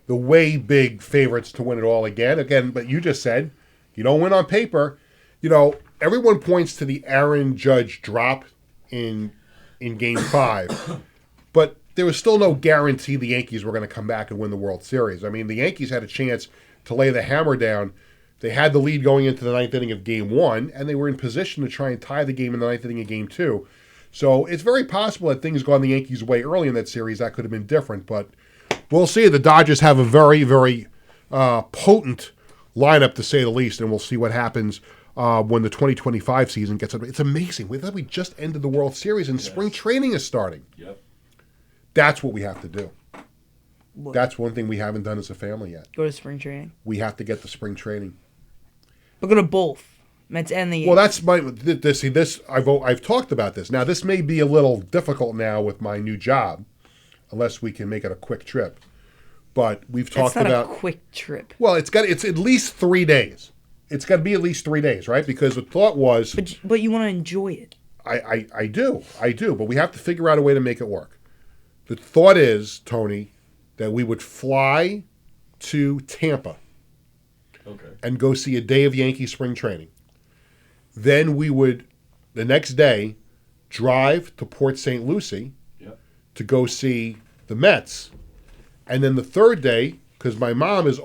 big favorites to win it all again. But you just said you don't win on paper. You know, everyone points to the Aaron Judge drop in Game 5, but there was still no guarantee the Yankees were going to come back and win the World Series. I mean, the Yankees had a chance to lay the hammer down. They had the lead going into the 9th inning of Game 1, and they were in position to try and tie the game in the 9th inning of Game 2. So it's very possible that things gone the Yankees' way early in that series. That could have been different, but we'll see. The Dodgers have a very, very potent lineup, to say the least, and we'll see what happens when the 2025 season gets up. It's amazing. We thought we just ended the World Series, and spring training is starting. Yep. That's what we have to do. What? That's one thing we haven't done as a family yet. Go to spring training. We have to get to spring training. But go to both. Mets and the Yankees. Well, that's my this. I've talked about this. Now, this may be a little difficult now with my new job, unless we can make it a quick trip. But we've talked That's not about a quick trip. Well, it's at least 3 days. It's got to be at least 3 days, right? Because the thought was, But you want to enjoy it. I do, but we have to figure out a way to make it work. The thought is, Tony, that we would fly to Tampa and go see a day of Yankee spring training. Then we would, the next day, drive to Port St. Lucie to go see the Mets. And then the third day, because my mom is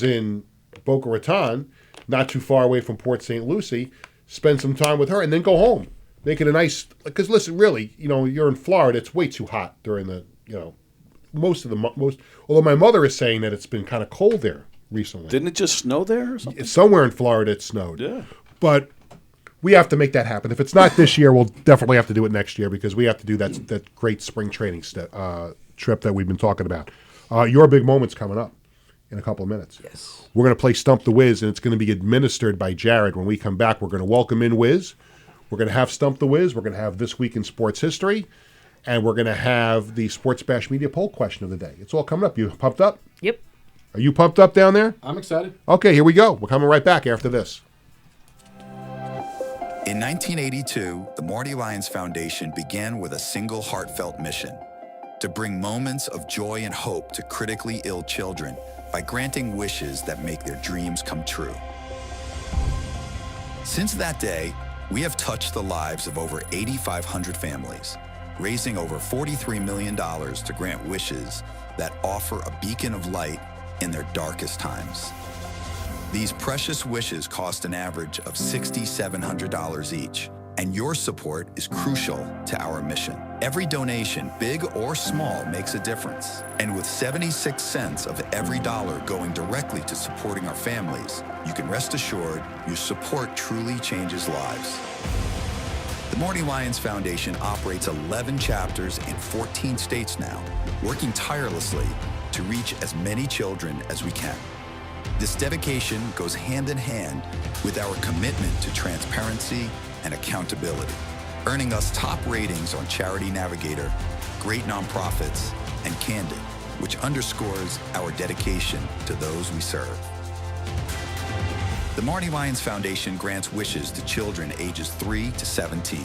in Boca Raton, not too far away from Port St. Lucie, spend some time with her, and then go home. Make it a nice, because listen, really, you're in Florida, it's way too hot during the, most, although my mother is saying that it's been kind of cold there recently. Didn't it just snow there or something? Somewhere in Florida it snowed. Yeah. But we have to make that happen. If it's not this year, we'll definitely have to do it next year because we have to do that great spring training trip that we've been talking about. Your big moment's coming up in a couple of minutes. Yes. We're going to play Stump the Wiz, and it's going to be administered by Jared. When we come back, we're going to welcome in Wiz. We're going to have Stump the Wiz. We're going to have This Week in Sports History. And we're going to have the Sports Bash Media poll question of the day. It's all coming up. You pumped up? Yep. Are you pumped up down there? I'm excited. Okay, here we go. We're coming right back after this. In 1982, the Marty Lyons Foundation began with a single heartfelt mission: to bring moments of joy and hope to critically ill children by granting wishes that make their dreams come true. Since that day, we have touched the lives of over 8,500 families, raising over $43 million to grant wishes that offer a beacon of light in their darkest times. These precious wishes cost an average of $6,700 each, and your support is crucial to our mission. Every donation, big or small, makes a difference. And with 76 cents of every dollar going directly to supporting our families, you can rest assured your support truly changes lives. The Morning Lions Foundation operates 11 chapters in 14 states now, working tirelessly to reach as many children as we can. This dedication goes hand in hand with our commitment to transparency and accountability, earning us top ratings on Charity Navigator, Great Nonprofits, and Candid, which underscores our dedication to those we serve. The Marty Lyons Foundation grants wishes to children ages 3 to 17.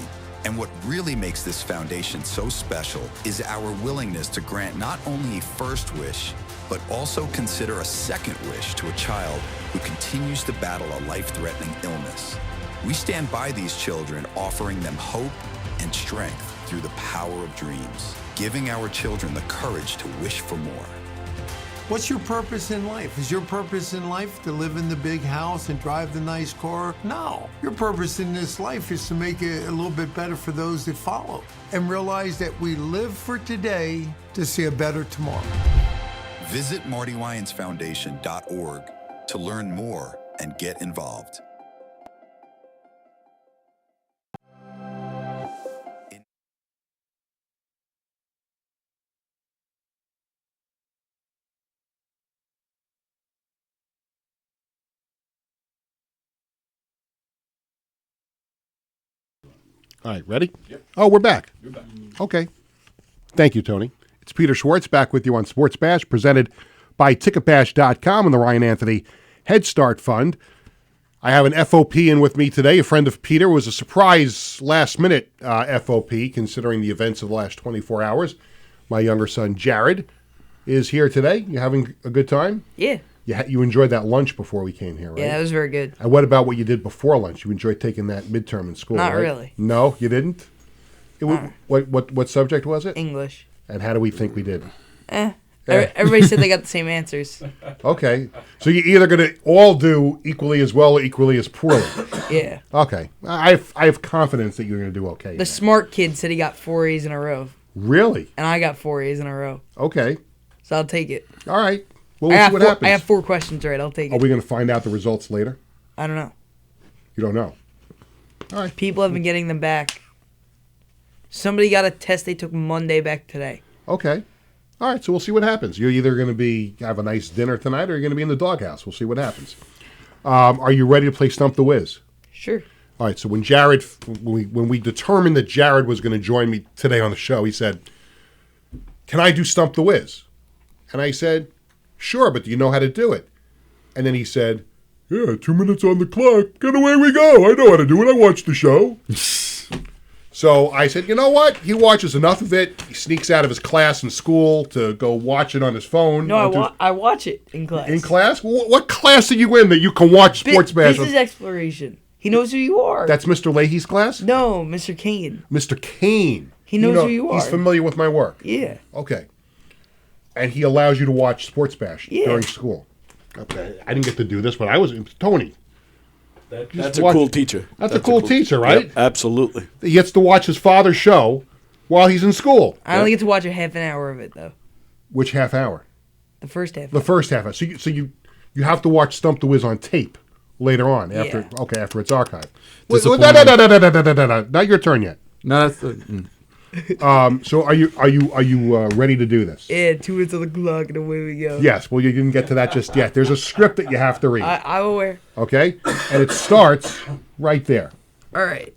And what really makes this foundation so special is our willingness to grant not only a first wish, but also consider a second wish to a child who continues to battle a life-threatening illness. We stand by these children, offering them hope and strength through the power of dreams, giving our children the courage to wish for more. What's your purpose in life? Is your purpose in life to live in the big house and drive the nice car? No. Your purpose in this life is to make it a little bit better for those that follow and realize that we live for today to see a better tomorrow. Visit MartyLyonsFoundation.org to learn more and get involved. All right, ready? Yep. Oh, we're back. You're back. Okay. Thank you, Tony. It's Peter Schwartz back with you on Sports Bash, presented by Ticketbash.com and the Ryan Anthony Head Start Fund. I have an FOP in with me today, a friend of Peter. It was a surprise last-minute FOP, considering the events of the last 24 hours. My younger son, Jared, is here today. You having a good time? Yeah. You enjoyed that lunch before we came here, right? Yeah, it was very good. And what about what you did before lunch? You enjoyed taking that midterm in school, Not right? really. No, you didn't? What subject was it? English. And how do we think we did? Everybody said they got the same answers. Okay. So you're either going to all do equally as well or equally as poorly. Yeah. Okay. I have confidence that you're going to do okay. The smart kid said he got 4 A's in a row. Really? And I got 4 A's in a row. Okay. So I'll take it. All right. Well, we'll see what happens. I have 4 questions right. I'll take it. Are we going to find out the results later? I don't know. You don't know? All right. People have been getting them back. Somebody got a test they took Monday back today. Okay. All right, so we'll see what happens. You're either going to have a nice dinner tonight or you're going to be in the doghouse. We'll see what happens. Are you ready to play Stump the Wiz? Sure. All right, so when we determined that Jared was going to join me today on the show, he said, "Can I do Stump the Wiz?" And I said, "Sure, but do you know how to do it?" And then he said, "Yeah, 2 minutes on the clock, and away we go. I know how to do it. I watched the show." So I said, you know what? He watches enough of it. He sneaks out of his class in school to go watch it on his phone. No, I watch it in class. In class? What class are you in that you can watch Sports Bash? Business exploration. He knows who you are. That's Mr. Leahy's class? No, Mr. Kane. Mr. Kane. He knows who you are. He's familiar with my work. Yeah. Okay. And he allows you to watch Sports Bash Yeah. during school. Okay. I didn't get to do this, but Tony. That's a cool teacher. That's a cool teacher, right? Yep, absolutely. He gets to watch his father's show while he's in school. I only get to watch a half an hour of it, though. Which half hour? The first half. The first half hour. So you have to watch Stump the Wiz on tape later on after it's archived. No, not your turn yet. No, that's So are you ready to do this? Yeah, 2 minutes on the clock and away we go. Yes. Well, you didn't get to that just yet. There's a script that you have to read. I'm aware. Okay, and it starts right there. All right.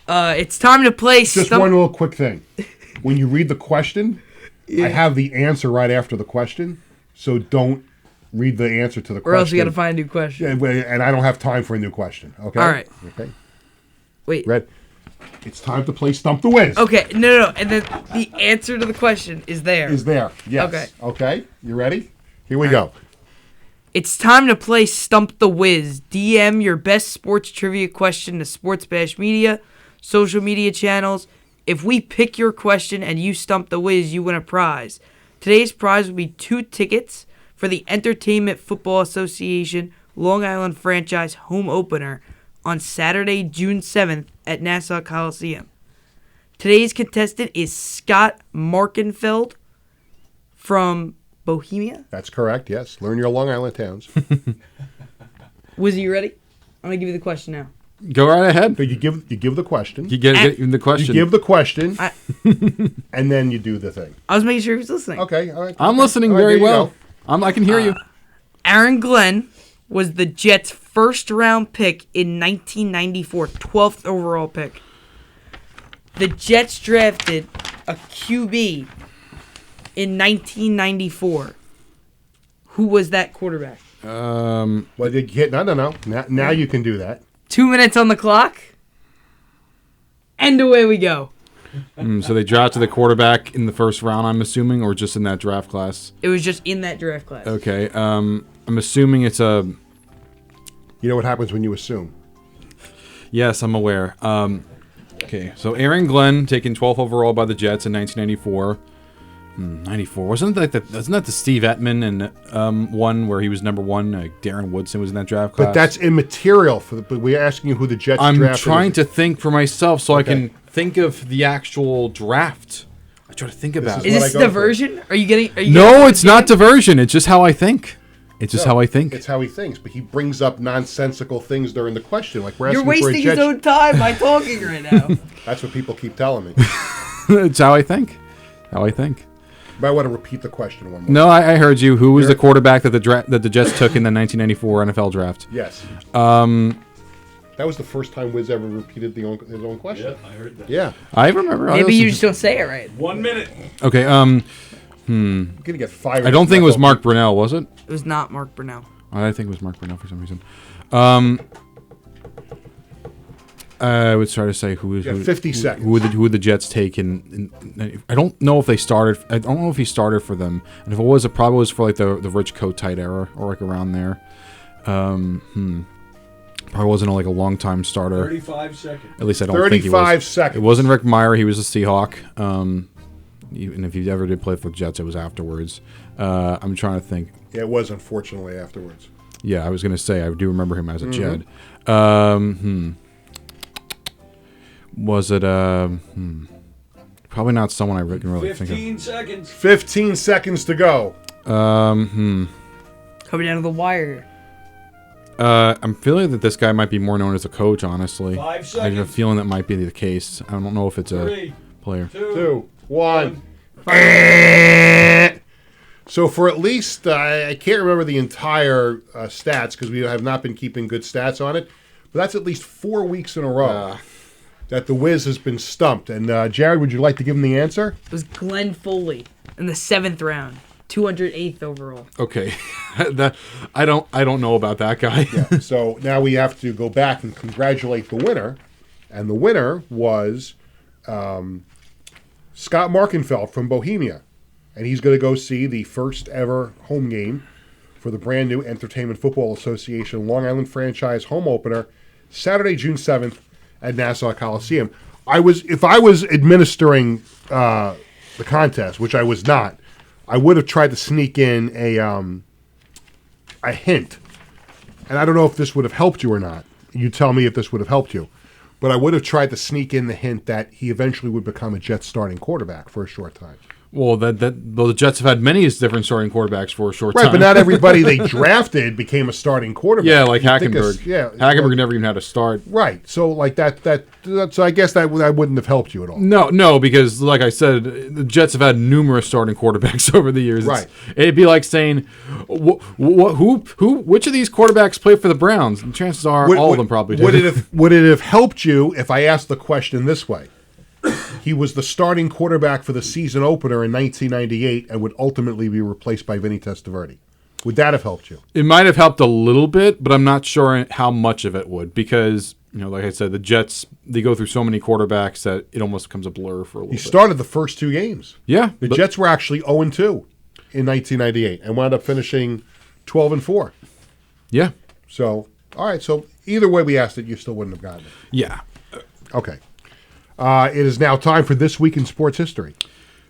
It's time to play. Just one little quick thing. When you read the question, I have the answer right after the question, so don't read the answer to the question. Or else we got to find a new question. And I don't have time for a new question. Okay. All right. Okay. Wait. Red. It's time to play Stump the Wiz. Okay, no. And then the answer to the question is there. Is there. Yes. Okay. Okay. You ready? Here we go. It's time to play Stump the Wiz. DM your best sports trivia question to Sports Bash Media, social media channels, If we pick your question and you stump the Wiz, you win a prize. Today's prize will be 2 tickets for the Entertainment Football Association Long Island franchise home opener on Saturday, June 7th at Nassau Coliseum. Today's contestant is Scott Markenfeld from Bohemia. That's correct, yes. Learn your Long Island towns. Wiz, are you ready? I'm going to give you the question now. Go right ahead. So you give the question. You get the question. You give the question, and then you do the thing. I was making sure he was listening. Okay, all right. I'm listening All right, very there you well. go. I can hear you. Aaron Glenn was the Jets' first-round pick in 1994, 12th overall pick. The Jets drafted a QB in 1994. Who was that quarterback? Well, you get no. Now you can do that. 2 minutes on the clock, and away we go. So they drafted the quarterback in the first round, I'm assuming, or just in that draft class? It was just in that draft class. Okay. I'm assuming it's a... You know what happens when you assume. Yes, I'm aware. Okay, so Aaron Glenn, taken 12th overall by the Jets in 1994. 94. Wasn't that the Steve Ettman and one where he was number 1? Darren Woodson was in that draft class. But that's immaterial. But we're asking you who the Jets I'm drafted. trying to think for myself so I can think of the actual draft. I try to think about it. Is this diversion? Are you getting? No, it's not diversion. It's just how I think. It's just how I think. It's how he thinks. But he brings up nonsensical things during the question. Like we're You're asking for a wasting Jets. his own time by talking right now. That's what people keep telling me. It's how I think. How I think. You might want to repeat the question one more. No, I heard you. Who was the quarterback that the Jets took in the 1994 NFL draft? Yes. That was the first time Wiz ever repeated his own question. Yeah, I heard that. Yeah. I remember. Maybe you just don't say it right. 1 minute. Okay. I'm gonna get fired. I don't think it was Mark Brunell, was it? It was not Mark Brunell. I think it was Mark Brunell for some reason. I would try to say who 50 seconds. Who would the Jets take in I don't know if they started. I don't know if he started for them, and if it was, it probably was for like the Rich Kotite era or like around there. Probably wasn't like a long time starter. 35 seconds. At least I don't think he was. 35 seconds. It wasn't Rick Meyer. He was a Seahawk. Even if he ever did play for the Jets, it was afterwards. I'm trying to think. Yeah, it was unfortunately afterwards. Yeah, I was gonna say I do remember him as a Jet. Was it probably not someone I can really think of. 15 seconds. 15 seconds to go. Coming down to the wire. I'm feeling that this guy might be more known as a coach, honestly. 5 I have a seconds. feeling that might be the case. I don't know if it's 3, a player. 2, 1. So for at least, I can't remember the entire stats because we have not been keeping good stats on it, but that's at least 4 weeks in a row that the Wiz has been stumped. And Jared, would you like to give him the answer? It was Glenn Foley in the 7th round, 208th overall. Okay, I don't know about that guy. Yeah. So now we have to go back and congratulate the winner, and the winner was Scott Markenfeld from Bohemia, and he's going to go see the first ever home game for the brand new Entertainment Football Association Long Island franchise home opener, Saturday, June 7th at Nassau Coliseum. If I was administering the contest, which I was not, I would have tried to sneak in a hint, and I don't know if this would have helped you or not. You tell me if this would have helped you. But I would have tried to sneak in the hint that he eventually would become a Jets starting quarterback for a short time. Well, the Jets have had many different starting quarterbacks for a short time. Right, but not everybody they drafted became a starting quarterback. Yeah, like You'd think Hackenberg. Hackenberg Never even had a start. Right, so like that. So I guess that wouldn't have helped you at all. No, because like I said, the Jets have had numerous starting quarterbacks over the years. Right. It'd be like saying, which of these quarterbacks play for the Browns? And chances are all of them probably did. Would it have helped you if I asked the question this way? He was the starting quarterback for the season opener in 1998 and would ultimately be replaced by Vinny Testaverde. Would that have helped you? It might have helped a little bit, but I'm not sure how much of it would because, like I said, the Jets, they go through so many quarterbacks that it almost becomes a blur for a little bit. He started the first 2 games. Yeah. The Jets were actually 0-2 in 1998 and wound up finishing 12-4. Yeah. So, all right. So either way we asked it, you still wouldn't have gotten it. Yeah. Okay. It is now time for This Week in Sports History.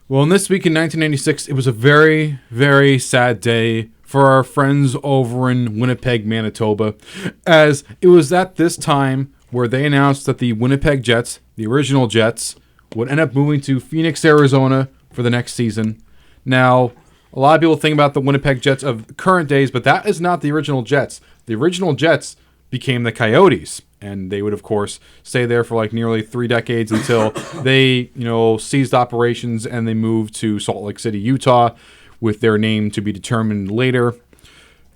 Well, in this week in 1996, it was a very, very sad day for our friends over in Winnipeg, Manitoba, as it was at this time where they announced that the Winnipeg Jets, the original Jets, would end up moving to Phoenix, Arizona for the next season. Now, a lot of people think about the Winnipeg Jets of current days, but that is not the original Jets. The original Jets became the Coyotes, and they would, of course, stay there for like nearly 3 decades until they, ceased operations and they moved to Salt Lake City, Utah, with their name to be determined later.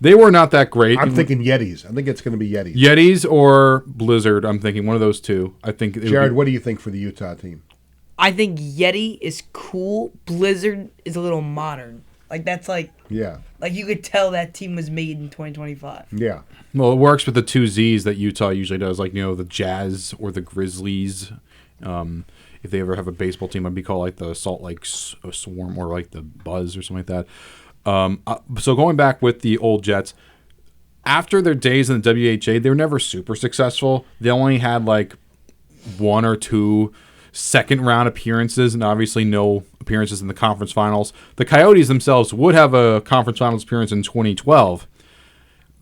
They were not that great. I'm thinking Yetis. I think it's going to be Yetis. Yetis or Blizzard. I'm thinking one of those two. I think. Jared, what do you think for the Utah team? I think Yeti is cool. Blizzard is a little modern. Like that's like. Yeah. Like you could tell that team was made in 2025. Yeah. Well, it works with the 2 Z's that Utah usually does, like the Jazz or the Grizzlies. If they ever have a baseball team, I'd be called like the Salt Lake Swarm or like the Buzz or something like that. So going back with the old Jets, after their days in the WHA, they were never super successful. They only had like 1 or 2 second-round appearances and obviously no appearances in the conference finals. The Coyotes themselves would have a conference finals appearance in 2012.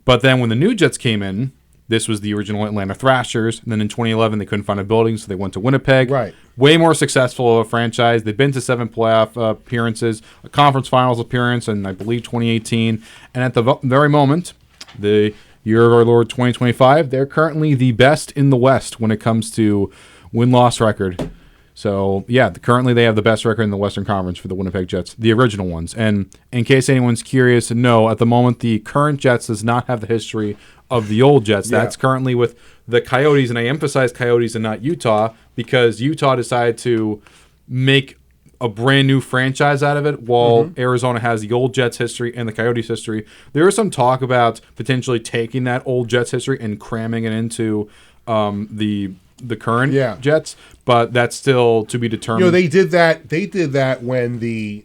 But then when the new Jets came in, this was the original Atlanta Thrashers. And then in 2011, they couldn't find a building, so they went to Winnipeg. Right. Way more successful of a franchise. They've been to 7 playoff appearances, a conference finals appearance in, I believe, 2018. And at the very moment, the year of our Lord 2025, they're currently the best in the West when it comes to win-loss record. So, yeah, currently they have the best record in the Western Conference for the Winnipeg Jets, the original ones. And in case anyone's curious, no, at the moment, the current Jets does not have the history of the old Jets. Yeah. That's currently with the Coyotes, and I emphasize Coyotes and not Utah because Utah decided to make a brand new franchise out of it while Arizona has the old Jets history and the Coyotes history. There is some talk about potentially taking that old Jets history and cramming it into the current Jets, but that's still to be determined. They did that. They did that when the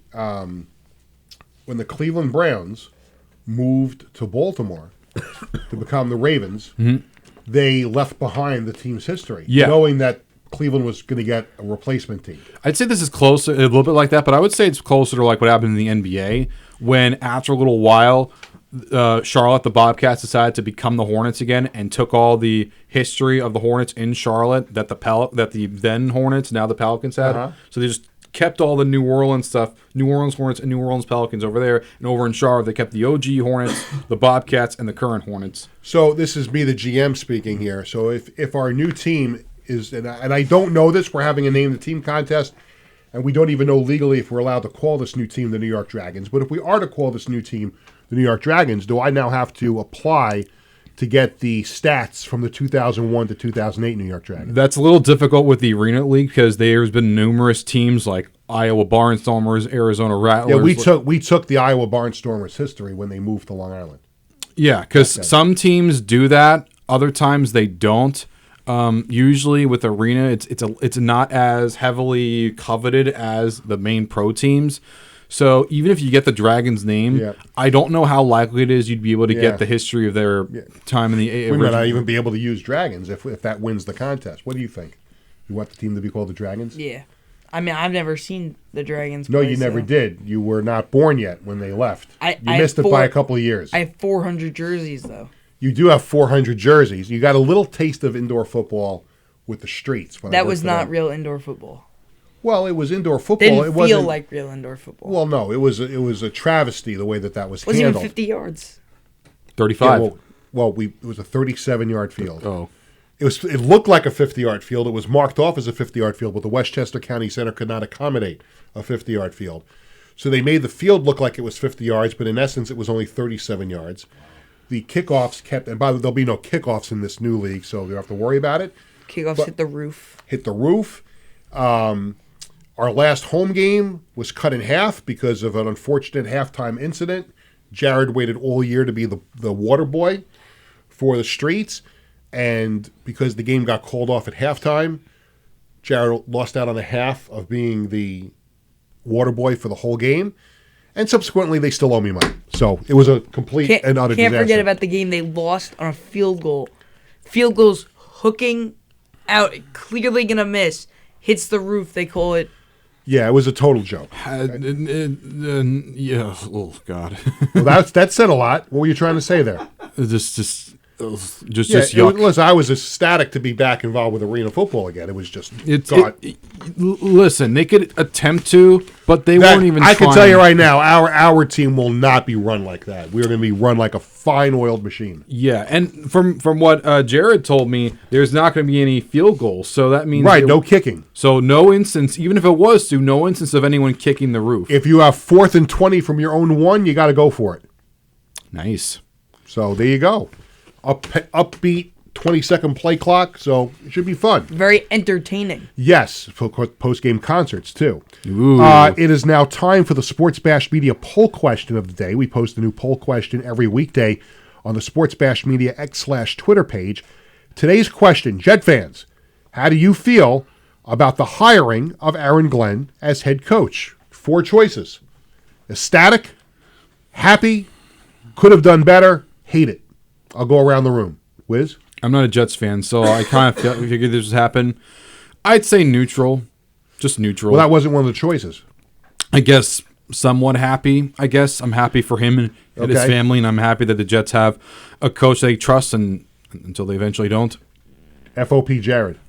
Cleveland Browns moved to Baltimore to become the Ravens. They left behind the team's history, knowing that Cleveland was going to get a replacement team. I'd say this is closer, a little bit like that, but I would say it's closer to like what happened in the NBA when after a little while, Charlotte, the Bobcats, decided to become the Hornets again and took all the history of the Hornets in Charlotte that the then Hornets, now the Pelicans had. So they just kept all the New Orleans stuff, New Orleans Hornets and New Orleans Pelicans over there, and over in Charlotte they kept the OG Hornets, the Bobcats, and the current Hornets. So this is me, the GM, speaking here. So if our new team is, and I don't know this, we're having a name the team contest, and we don't even know legally if we're allowed to call this new team the New York Dragons. But if we are to call this new team the New York Dragons, do I now have to apply to get the stats from the 2001 to 2008 New York Dragons? That's a little difficult with the Arena League because there's been numerous teams like Iowa Barnstormers, Arizona Rattlers. Yeah, we took the Iowa Barnstormers history when they moved to Long Island. Yeah, because some teams do that, other times they don't. Usually with Arena, it's not as heavily coveted as the main pro teams. So even if you get the Dragons name, I don't know how likely it is you'd be able to get the history of their time in the We might not even be able to use Dragons if that wins the contest. What do you think? You want the team to be called the Dragons? Yeah. I mean, I've never seen the Dragons No, play, you never did. You were not born yet when they left. You missed it have by a couple of years. I have 400 jerseys, though. You do have 400 jerseys. You got a little taste of indoor football with the streets. That was not real indoor football. Well, it was indoor football. Didn't feel like real indoor football. Well, no, it was a travesty the way that was handled. handled. Even 50 yards. 35. Yeah, it was a 37-yard field. Oh. It looked like a 50-yard field. It was marked off as a 50-yard field, but the Westchester County Center could not accommodate a 50-yard field. So they made the field look like it was 50 yards, but in essence it was only 37 yards. The kickoffs kept, and by the way, there'll be no kickoffs in this new league, so you don't have to worry about it. Kickoffs hit the roof. Our last home game was cut in half because of an unfortunate halftime incident. Jared waited all year to be the water boy for the streets, and because the game got called off at halftime, Jared lost out on a half of being the water boy for the whole game, and subsequently they still owe me money. So it was a complete and utter disaster. Can't forget about the game they lost on a field goal. Field goal's hooking out, clearly going to miss, hits the roof, they call it. Yeah, it was a total joke. Yeah. Oh God. Well, that said a lot. What were you trying to say there? just Yeah, yuck. listen, I was ecstatic to be back involved with arena football again. It was just Listen, they could attempt to, but they won't even. I can tell you right now, our team will not be run like that. We're going to be run like a fine-oiled machine. Yeah, and from what Jared told me, there's not going to be any field goals, so that means no kicking. So no instance, even if it was to, no instance of anyone kicking the roof. If you have 4th and 20 from your own 1, you got to go for it. Nice. So there you go. Upbeat 20-second play clock, so it should be fun. Very entertaining. Yes, for post-game concerts, too. Ooh. It is now time for the Sports Bash Media poll question of the day. We post a new poll question every weekday on the Sports Bash Media X/Twitter page. Today's question, Jet fans, how do you feel about the hiring of Aaron Glenn as head coach? 4 choices. Ecstatic, happy, could have done better, hate it. I'll go around the room. Wiz? I'm not a Jets fan, so I kind of figured this would happen. I'd say neutral. Just neutral. Well, that wasn't one of the choices. I guess somewhat happy. I guess I'm happy for him and his family, and I'm happy that the Jets have a coach they trust and until they eventually don't. FOP Jared.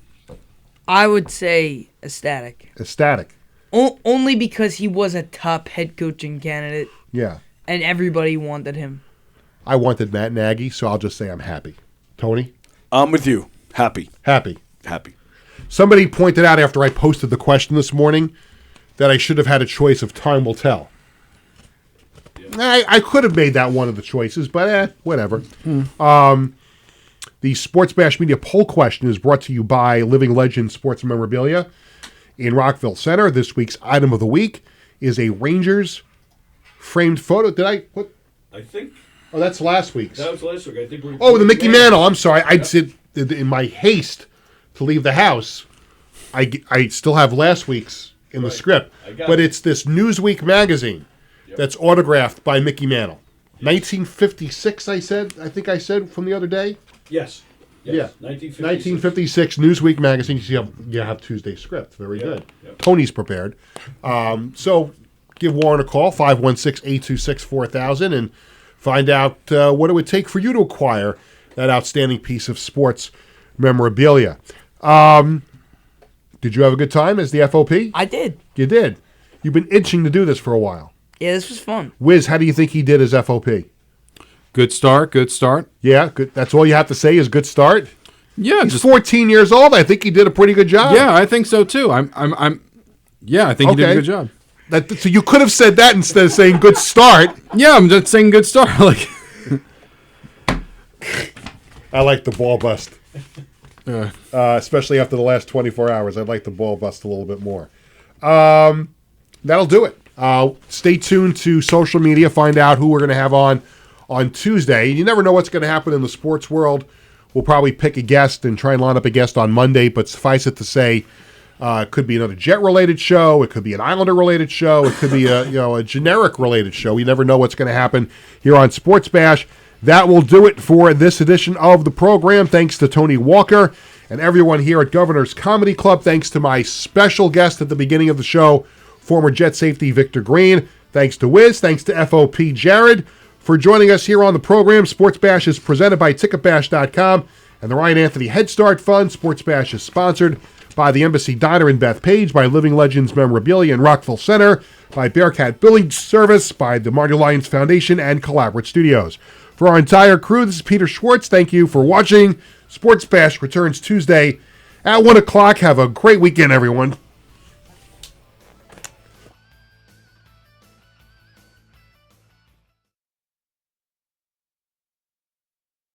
I would say ecstatic. Ecstatic. Only because he was a top head coaching candidate. Yeah. And everybody wanted him. I wanted Matt Nagy, so I'll just say I'm happy. Tony? I'm with you. Happy. Happy. Happy. Somebody pointed out after I posted the question this morning that I should have had a choice of time will tell. I could have made that one of the choices, but whatever. The Sports Bash Media poll question is brought to you by Living Legend Sports Memorabilia in Rockville Center. This week's item of the week is a Rangers framed photo. Did I put? I think Oh, that's last week's. that was last week. I think. The Mickey Mantle. I'm sorry. I said in my haste to leave the house, I still have last week's in the script. But it's this Newsweek magazine that's autographed by Mickey Mantle. 1956, I think I said from the other day. Yes. Yeah. 1956. 1956 Newsweek magazine. You have Tuesday's script. Very good. Yep. Tony's prepared. So give Warren a call, 516-826-4000, and find out what it would take for you to acquire that outstanding piece of sports memorabilia. Did you have a good time as the FOP? I did. You did. You've been itching to do this for a while. Yeah, this was fun. Wiz, how do you think he did as FOP? Good start. Yeah, good. That's all you have to say is good start? Yeah, He's 14 years old. I think he did a pretty good job. Yeah, I think so too. I think he did a good job. So you could have said that instead of saying good start. Yeah, I'm just saying good start. I like the ball bust. Especially after the last 24 hours. I'd like the ball bust a little bit more. That'll do it. Stay tuned to social media. Find out who we're going to have on Tuesday. You never know what's going to happen in the sports world. We'll probably pick a guest and try and line up a guest on Monday, but suffice it to say, it could be another Jet-related show. It could be an Islander-related show. It could be a generic-related show. You never know what's going to happen here on Sports Bash. That will do it for this edition of the program. Thanks to Tony Walker and everyone here at Governor's Comedy Club. Thanks to my special guest at the beginning of the show, former Jet safety Victor Green. Thanks to Wiz. Thanks to FOP Jared for joining us here on the program. Sports Bash is presented by Ticketbash.com and the Ryan Anthony Head Start Fund. Sports Bash is sponsored by the Embassy Diner in Bethpage, by Living Legends Memorabilia in Rockville Center, by Bearcat Billing Service, by the Marty Lyons Foundation, and Collaborate Studios. For our entire crew, this is Peter Schwartz. Thank you for watching. Sports Bash returns Tuesday at 1 o'clock. Have a great weekend, everyone.